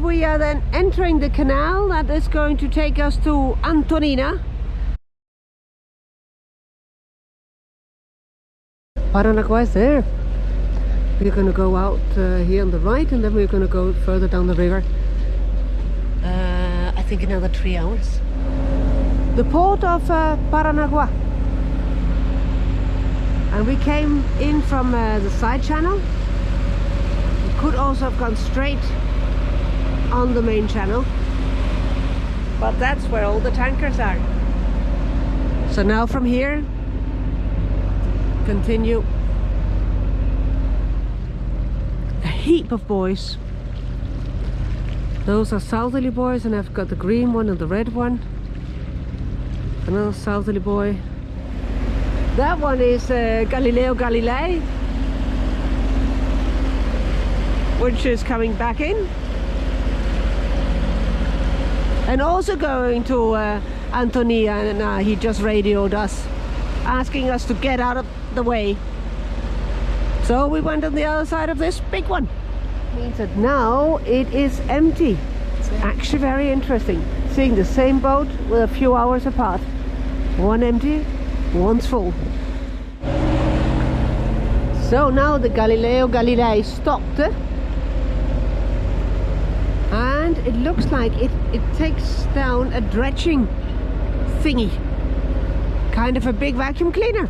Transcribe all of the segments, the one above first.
we are then entering the canal that is going to take us to Antonina. Paranagua is there. We're going to go out here on the right, and then we're going to go further down the river. I think another 3 hours. The port of Paranagua. And we came in from the side channel. We could also have gone straight on the main channel, but that's where all the tankers are. So now from here, continue. A heap of buoys. Those are southerly buoys, and I've got the green one and the red one. Another southerly buoy. That one is Galileo Galilei, which is coming back in. And also going to Antonina, and he just radioed us, asking us to get out of the way. So we went on the other side of this big one. Means that now it is empty. It's actually very interesting, seeing the same boat with a few hours apart. One empty, one's full. So now the Galileo Galilei stopped, and it looks like it takes down a dredging thingy, kind of a big vacuum cleaner.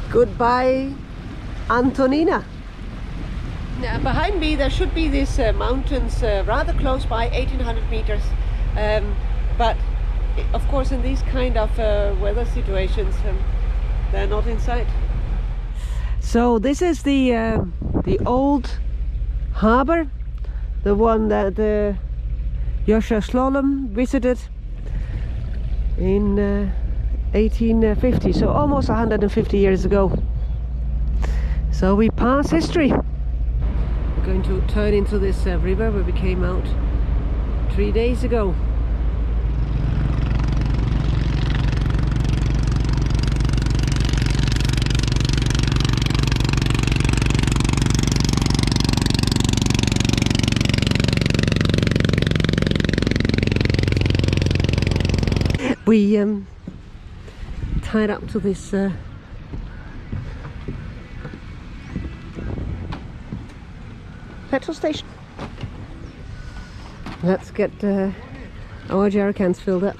Goodbye, Antonina. Now, behind me there should be these mountains rather close by, 1800 meters. But of course in these kind of weather situations they're not in sight. So this is the old harbor, the one that Joshua Slalom visited in 1850, so almost 150 years ago. So we pass history. We're going to turn into this river where we came out 3 days ago. We tied up to this petrol station. Let's get our jerry cans filled up.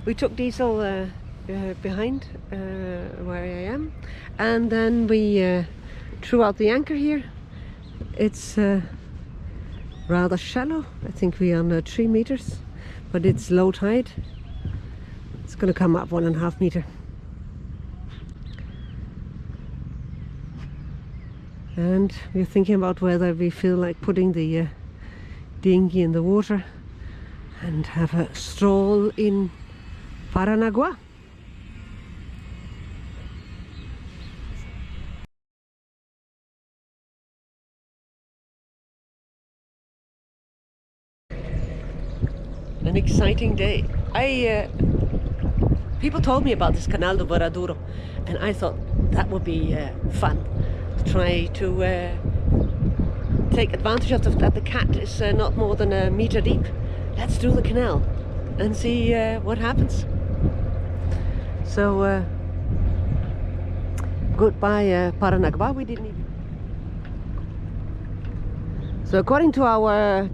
We took diesel behind where I am, and then we threw out the anchor here. It's rather shallow. I think we're on 3 meters, but it's low tide. It's going to come up 1.5 meters. And we're thinking about whether we feel like putting the dinghy in the water and have a stroll in Paranagua. An exciting day. People told me about this Canal de Varadouro, and I thought that would be fun. Try to take advantage of that the cat is not more than 1 meter deep. Let's do the canal and see what happens. So goodbye Paranagua. We didn't even... So according to our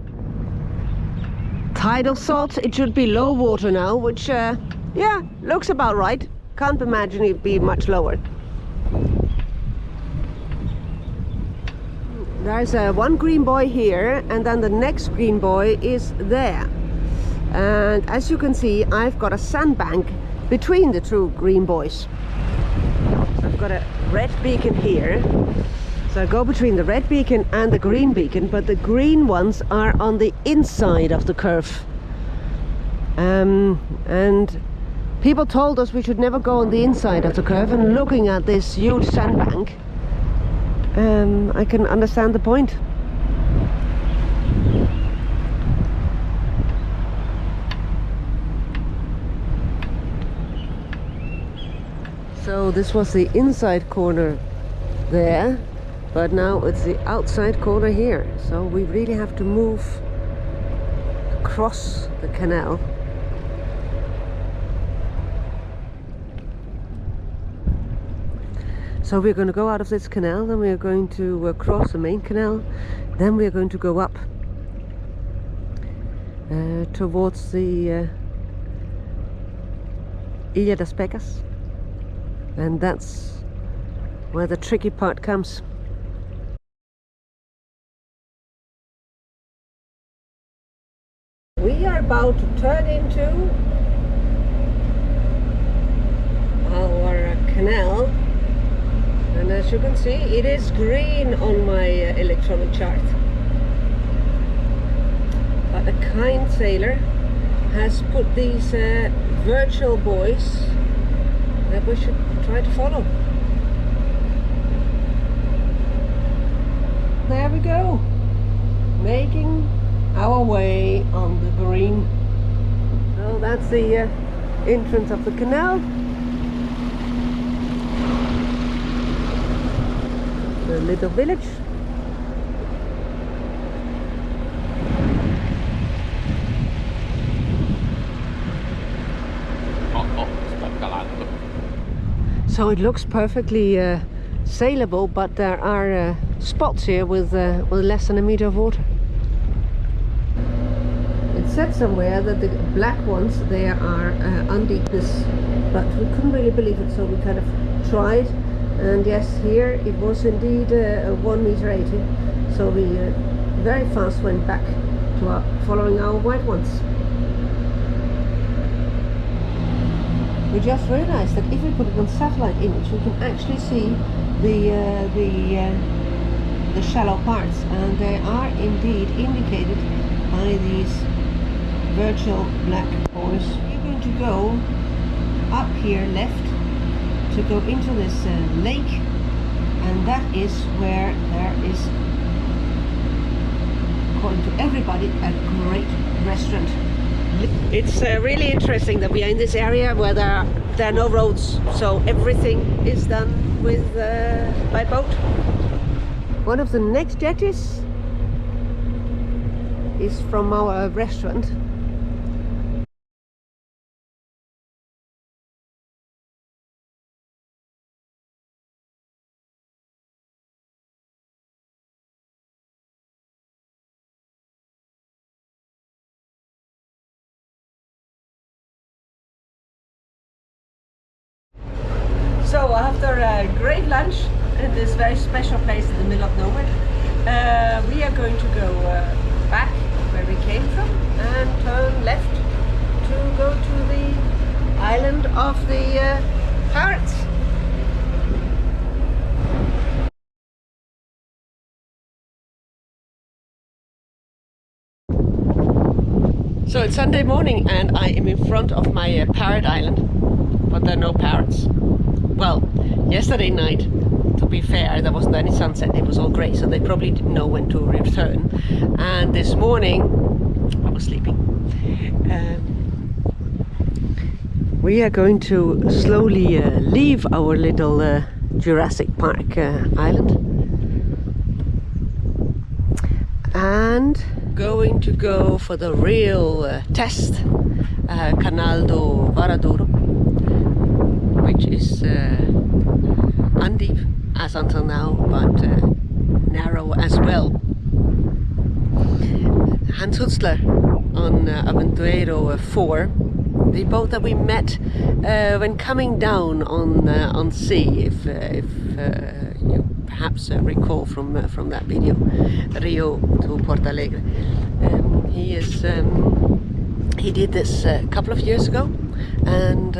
tidal salt. It should be low water now, which yeah, looks about right. Can't imagine it be much lower. There's one green buoy here, and then the next green buoy is there. And as you can see, I've got a sandbank between the two green buoys. So I've got a red beacon here. So I go between the red beacon and the green beacon, but the green ones are on the inside of the curve. And people told us we should never go on the inside of the curve, and looking at this huge sandbank, I can understand the point. So this was the inside corner there, but now it's the outside corner here. So we really have to move across the canal. So we're going to go out of this canal, then we're going to cross the main canal, then we're going to go up towards the Ilha das Pecas, and that's where the tricky part comes. We are about to turn into our canal. And as you can see, it is green on my electronic chart. But a kind sailor has put these virtual buoys that we should try to follow. There we go, making our way on the green. So that's the entrance of the canal. The little village. So it looks perfectly sailable, but there are spots here with less than a meter of water. It said somewhere that the black ones, they are undeepness, but we couldn't really believe it, so we kind of tried. And yes, here it was indeed 1 meter 80, so we very fast went back to following our white ones. We just realized that if we put it on satellite image, we can actually see the shallow parts, and they are indeed indicated by these virtual black buoys. We're going to go up here left to go into this lake, and that is where there is, according to everybody, a great restaurant. It's really interesting that we are in this area where there are no roads, so everything is done with by boat. One of the next jetties is from our restaurant. So after a great lunch in this very special place in the middle of nowhere, we are going to go back where we came from and turn left to go to the island of the pirates. So it's Sunday morning and I am in front of my parrot island, but there are no parrots. Well, yesterday night, to be fair, there wasn't any sunset, it was all grey, so they probably didn't know when to return. And this morning, I was sleeping. We are going to slowly leave our little Jurassic Park island. And going to go for the real test, Canal do Varadouro, which is undeep as until now, but narrow as well. Hans Hutzler on Aventureiro 4, the boat that we met when coming down on sea, if you perhaps recall from that video, Rio to Porto Alegre. He did this a couple of years ago, and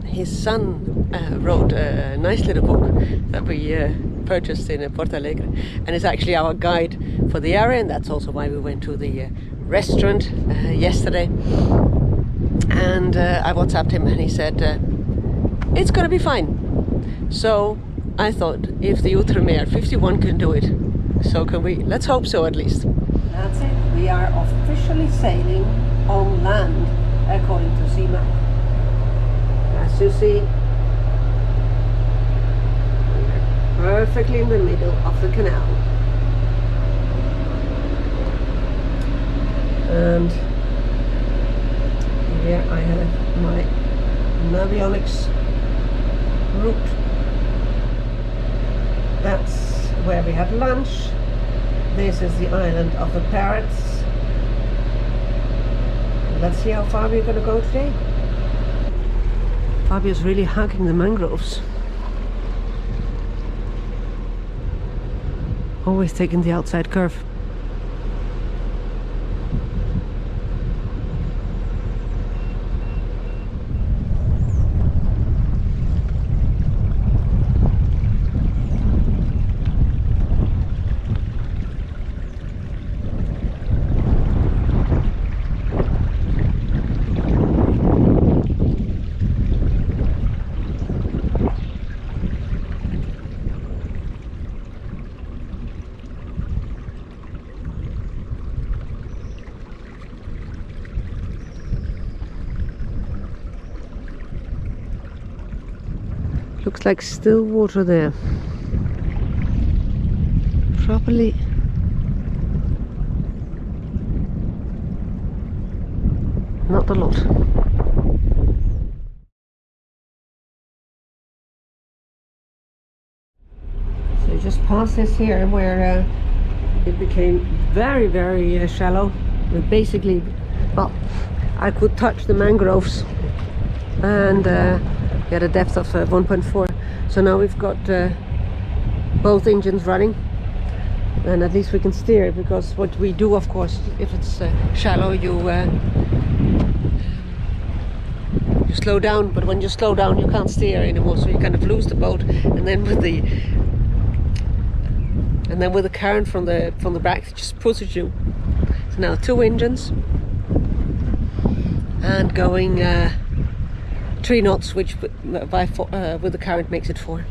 his son wrote a nice little book that we purchased in Porto Alegre, and is actually our guide for the area, and that's also why we went to the restaurant yesterday. And I WhatsApped him, and he said it's gonna be fine. So I thought, if the Outremer 51 can do it, so can we. Let's hope so, at least. That's it. We are officially sailing on land, according to Seamap. As you see, we're perfectly in the middle of the canal. And here I have my Navionics route. That's where we had lunch. This is the island of the parrots. Let's see how far we're going to go today. Fabio's really hugging the mangroves. Always taking the outside curve. Looks like still water there. Probably not a lot. So you just pass this here where it became very, very shallow. And basically, well, I could touch the mangroves, and we had a depth of 1.4. So now we've got both engines running, and at least we can steer, because what we do, of course, if it's shallow, you slow down, but when you slow down you can't steer anymore, so you kind of lose the boat, and then with the current from the back, it just pushes you. So now 2 engines and going 3 knots, which with the current makes it 4.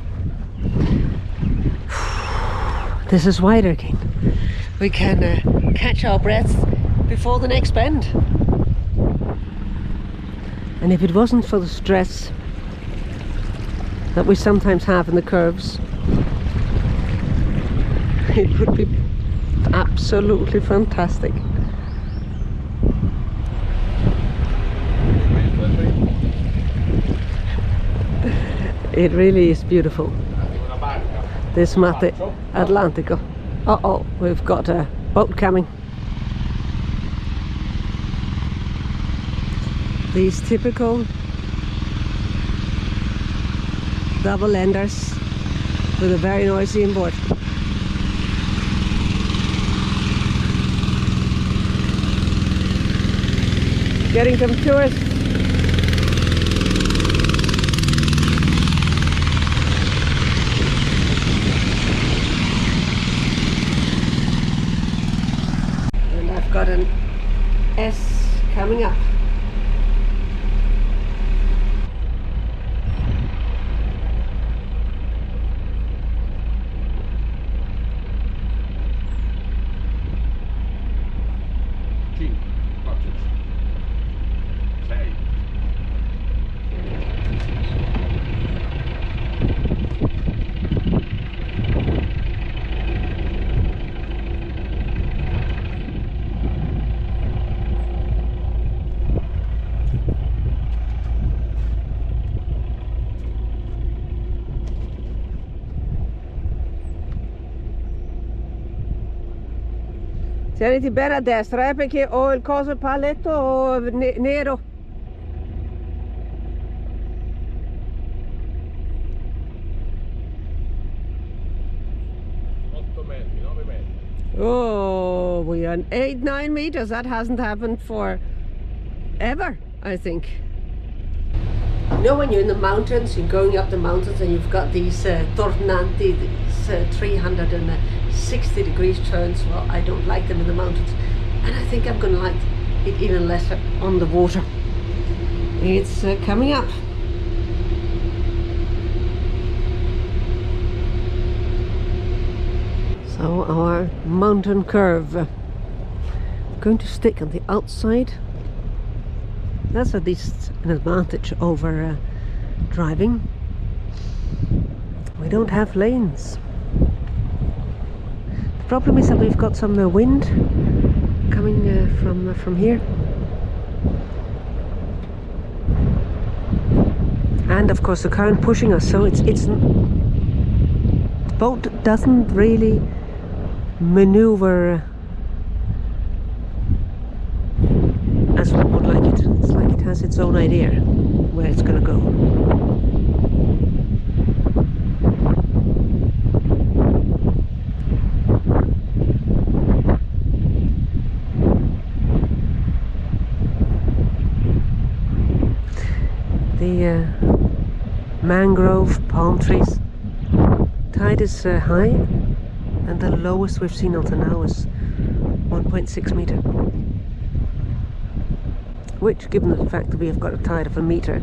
This is wider again. We can catch our breath before the next bend. And if it wasn't for the stress that we sometimes have in the curves, it would be absolutely fantastic. It really is beautiful. This Mate Atlantico. Uh-oh, we've got a boat coming. These typical double enders with a very noisy inboard. Getting some tourists. And I've got an S coming up. Tieniti bene a destra, perché ho il coso, il paletto nero. 8 metri, 9 metri. Oh, we are 8-9 meters. That hasn't happened for ever, I think. You know, when you're in the mountains, you're going up the mountains and you've got these tornanti, these 360 degrees turns. Well, I don't like them in the mountains, and I think I'm going to like it even less on the water. It's coming up. So our mountain curve, going to stick on the outside. That's at least an advantage over driving. We don't have lanes. The problem is that we've got some wind coming from here, and of course the current pushing us. So the boat doesn't really maneuver as one would like it. It's like it has its own idea where it's going to go. The mangrove palm trees. Tide is high, and the lowest we've seen until now is 1.6 meter. Which, given the fact that we have got a tide of a meter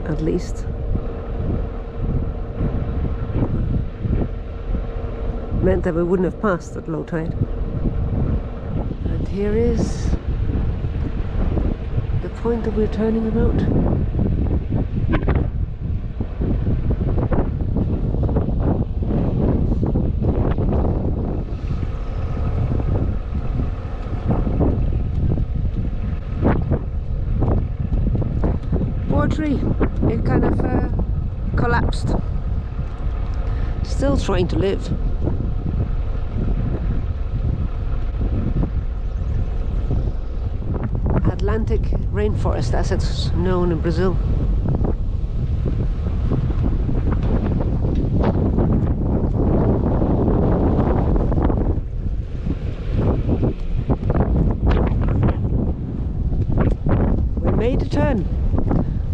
at least, meant that we wouldn't have passed at low tide. And here is the point that we're turning about. Tree, it kind of collapsed. Still trying to live. Atlantic rainforest, as it's known in Brazil. We made a turn.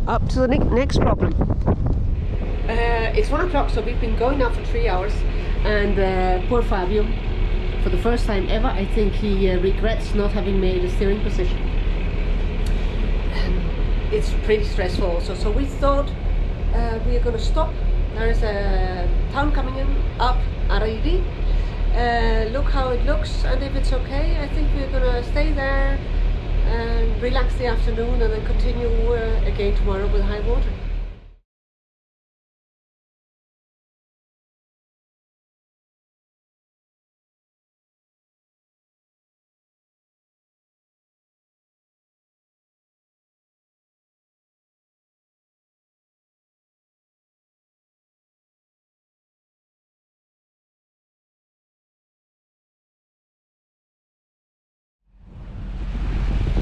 Up to the next problem. It's 1 o'clock, so we've been going now for 3 hours, and poor Fabio, for the first time ever, I think he regrets not having made a steering position. It's pretty stressful also, so we thought we are going to stop. There is a town coming in, up Ariri. Look how it looks, and if it's okay, I think we're going to stay there and relax the afternoon, and then continue again tomorrow with high water.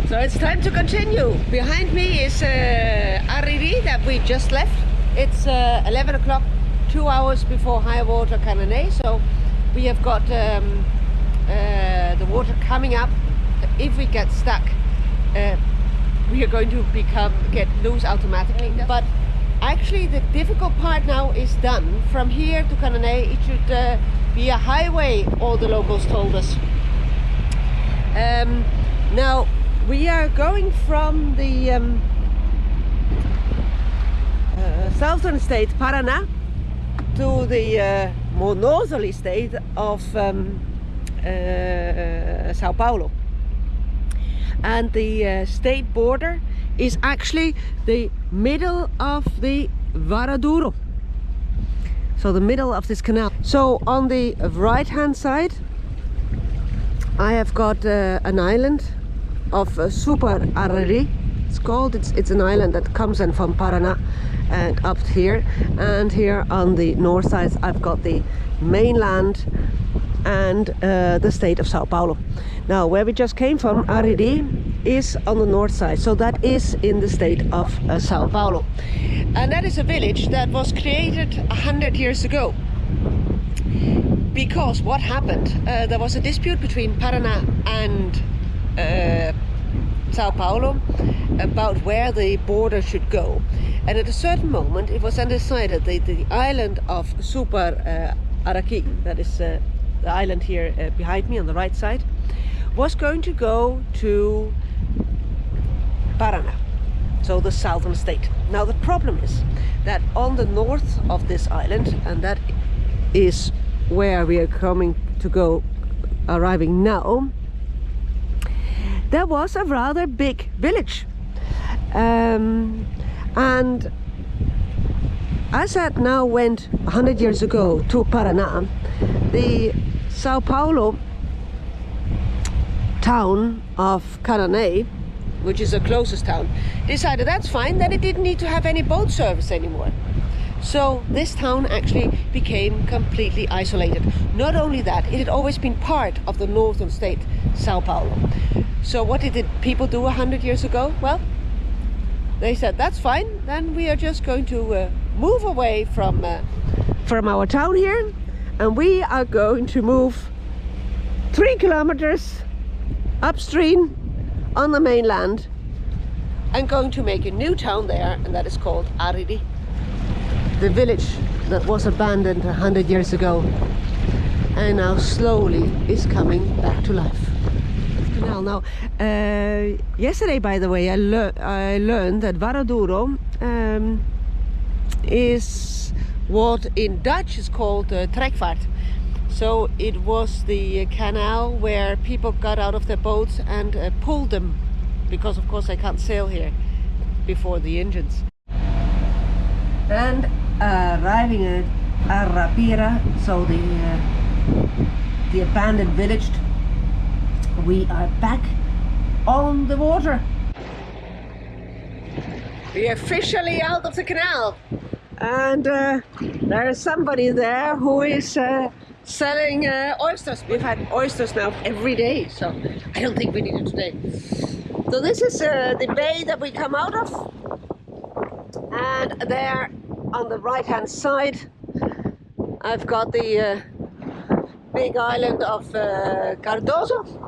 So it's time to continue. Behind me is Ariri that we just left. It's 11 o'clock, 2 hours before high water Cananeia. So we have got the water coming up. If we get stuck, we are going to get loose automatically. But actually the difficult part now is done. From here to Cananeia, it should be a highway, all the locals told us. Now, we are going from the southern state, Paraná, to the more northerly state of Sao Paolo. And the state border is actually the middle of the Varadouro. So the middle of this canal. So on the right hand side, I have got an island of Super Arari. It's called. It's an island that comes in from Paraná and up here. And here on the north side, I've got the mainland and the state of Sao Paulo. Now, where we just came from, Ariri, is on the north side, so that is in the state of Sao Paulo. And that is a village that was created 100 years ago. Because what happened, there was a dispute between Paraná and Sao Paulo about where the border should go. And at a certain moment it was then decided that the island of Super Araki, that is the island here behind me on the right side, was going to go to Paraná, so the southern state. Now the problem is that on the north of this island, and that is where we are coming to go, arriving now, there was a rather big village. And as that now went 100 years ago to Paraná, the Sao Paulo town of Cananeia, which is the closest town, decided that's fine, then it didn't need to have any boat service anymore. So this town actually became completely isolated. Not only that, it had always been part of the northern state, Sao Paulo. So what did the people do 100 years ago? Well, they said, that's fine, then we are just going to move away from our town here, and we are going to move 3 kilometers upstream on the mainland and going to make a new town there, and that is called Ariri. The village that was abandoned 100 years ago and now slowly is coming back to life. Canal. Now, yesterday, by the way, I learned that Varadouro is what in Dutch is called trekvaart. So it was the canal where people got out of their boats and pulled them, because of course they can't sail here before the engines. And arriving at Arapira, so the abandoned village, we are back on the water. We are officially out of the canal, and there is somebody there who is selling oysters. We've had oysters now every day, so I don't think we need it today. So this is the bay that we come out of, and there on the right hand side I've got the big island of Cardoso.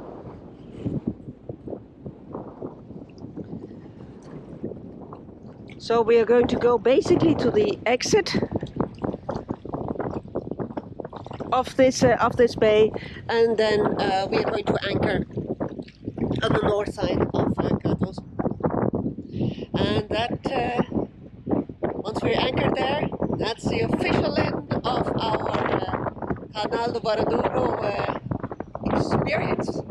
So we are going to go basically to the exit of this bay, and then we are going to anchor on the north side of Cardoso. And that once we're anchored there, that's the official end of our Canal de Varadouro experience.